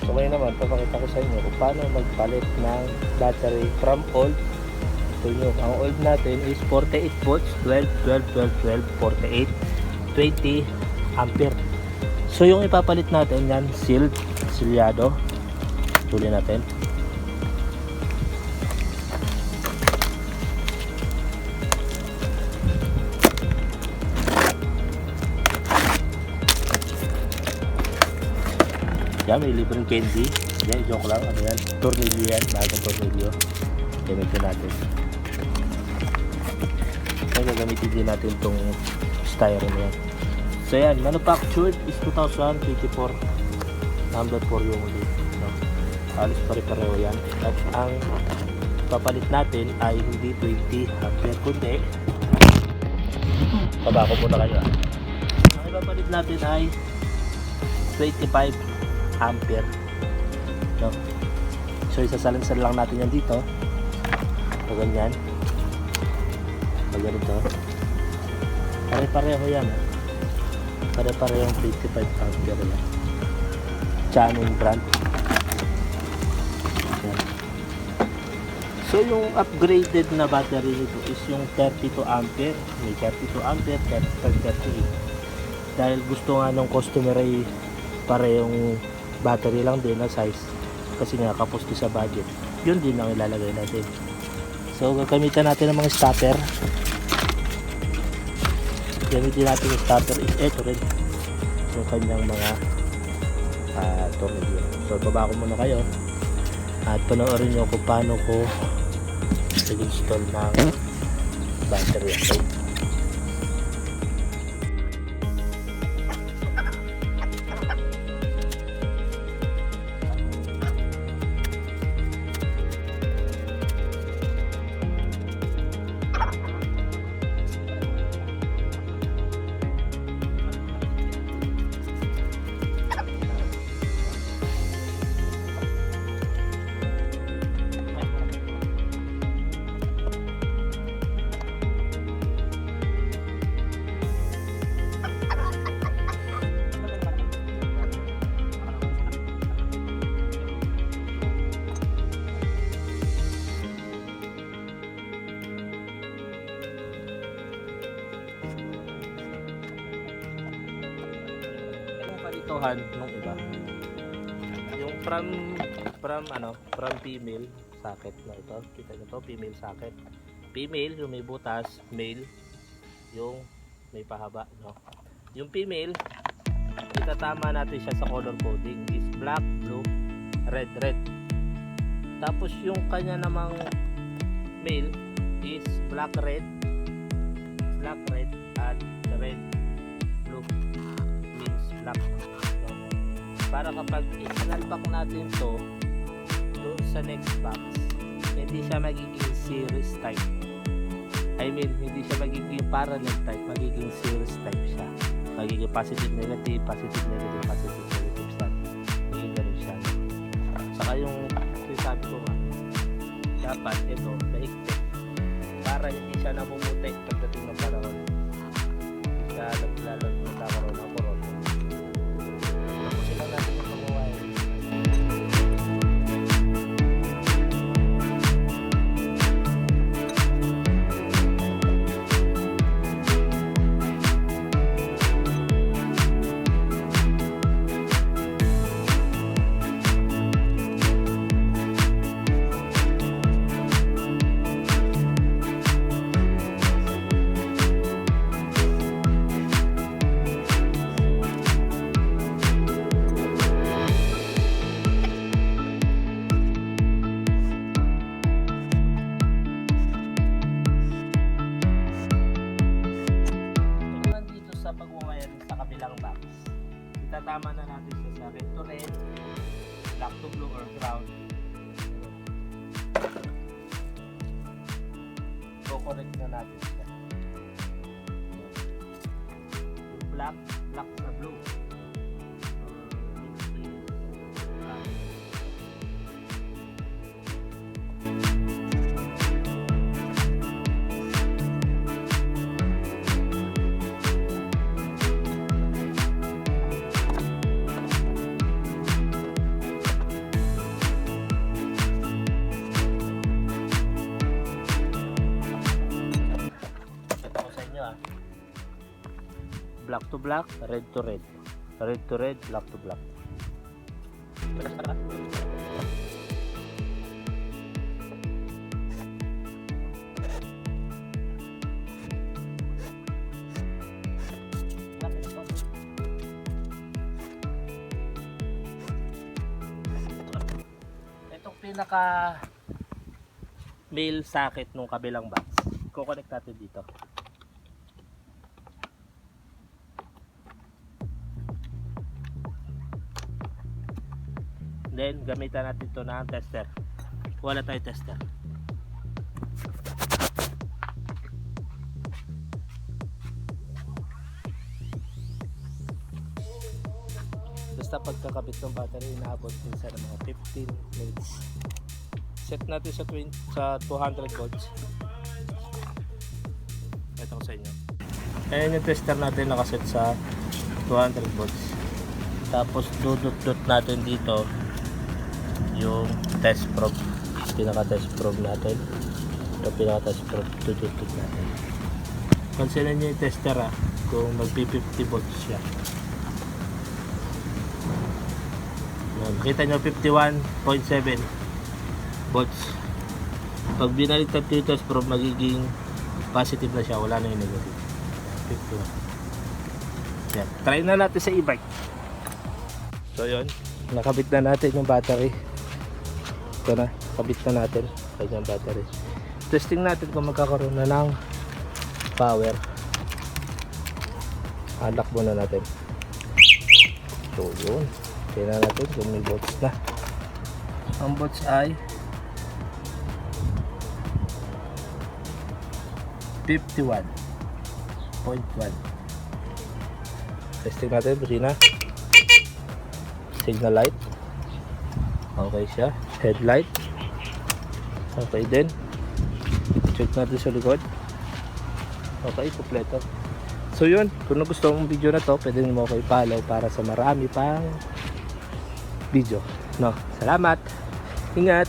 So ngayon naman, papakita ko sa inyo kung paano magpalit ng battery from old to new. Ang old natin is 48 volts, 12, 12, 12, 12, 48, 20 ampere. So yung ipapalit natin yan, silyado. Tuloy natin. Yan, may libreng candy. Yan, joke lang. Ano yan? Tornilyo yan. Bagong tornilyo. Gamitin natin. Yan, gagamitin din natin itong styrofoam yan. So yan, manufactured is 2024. Number 4 yung ulit. No? Halos pare-pareho yan. At ang papalit natin ay hindi 20 ampere kundi. Baba ko muna kayo. Ang ipapalit natin ay 25 ampere, no? So isasalansan lang natin yan dito o ganyan o ganito, pare-pareho yan, pare-pareho yung 25 ampere yan. Channing brand yan. So yung upgraded na battery nito is yung 32 ampere, may 32 ampere, 35, 38 dahil gusto nga ng customer ay parehong battery lang din na size kasi nga kapos sa budget, yun din ang ilalagay natin. So gagamitan natin ng mga stopper. Gamitin natin yung stopper is eto rin yung kanyang mga tornilyo. So baba ko muna kayo at panoorin nyo kung paano ko nag-install ng battery. Okay? Itohan nung iba yung from female socket na ito, kita nyo to, female socket, female yung may butas, male yung may pahaba, no? Yung female itatama natin siya sa color coding is black, blue, red, red. Tapos yung kanya namang male is black, red at red, blue means black. Para kapag isinalpak natin to doon sa next box, hindi siya magiging series type. I mean, hindi siya magiging parallel type, magiging series type siya. Magiging positive, negative, positive, negative, positive, negative siya. Magiging ganun siya. Saka yung sabi ko nga, dapat ito, mahigpit para hindi siya namumuti pagdating ng panahon. Hindi siya nagkakaroon ng koron. Sila natin yung pag-wire. Itatama na natin siya sa red to red, black to blue or ground. So correct na natin siya. Yung black na blue. black to black, red to red. Red to red, black to black. Itong pinaka male socket nung kabilang box, i-connect natin dito. Then gamitan natin ito ng tester. Wala tayong tester. Basta pagkakabit ng battery, inaabot minsan ng mga 15 minutes. Set natin sa 200 volts. Ito ko sa inyo. Ayan yung tester natin, nakaset sa 200 volts. Tapos dudot-dot natin dito yung test probe. Pinaka test probe natin. Ito pinaka test probe, dudot-dot natin. Pansinin nyo yung tester kung magpi 50 volts siya. Nakita nyo 51.7 volts. Pag binaliktad yung test probe, magiging positive na siya, wala na yung negative. 51. Yan. Try na natin sa e-bike. So yun, nakabit na natin yung battery. Ito na, kabit na natin kanyang battery. Testing natin kung magkakaroon na ng power. Unlock muna natin. So yun, tingnan natin kung may volts na. Ang volts ay 51.1. Testing natin, busina. Signal light. Okay siya. Headlight. Okay din. Check natin sa likod. Okay, kompleto. So yun, kung gusto mong video na to, pwede mo ko i-follow para sa marami pang video. No, salamat. Ingat.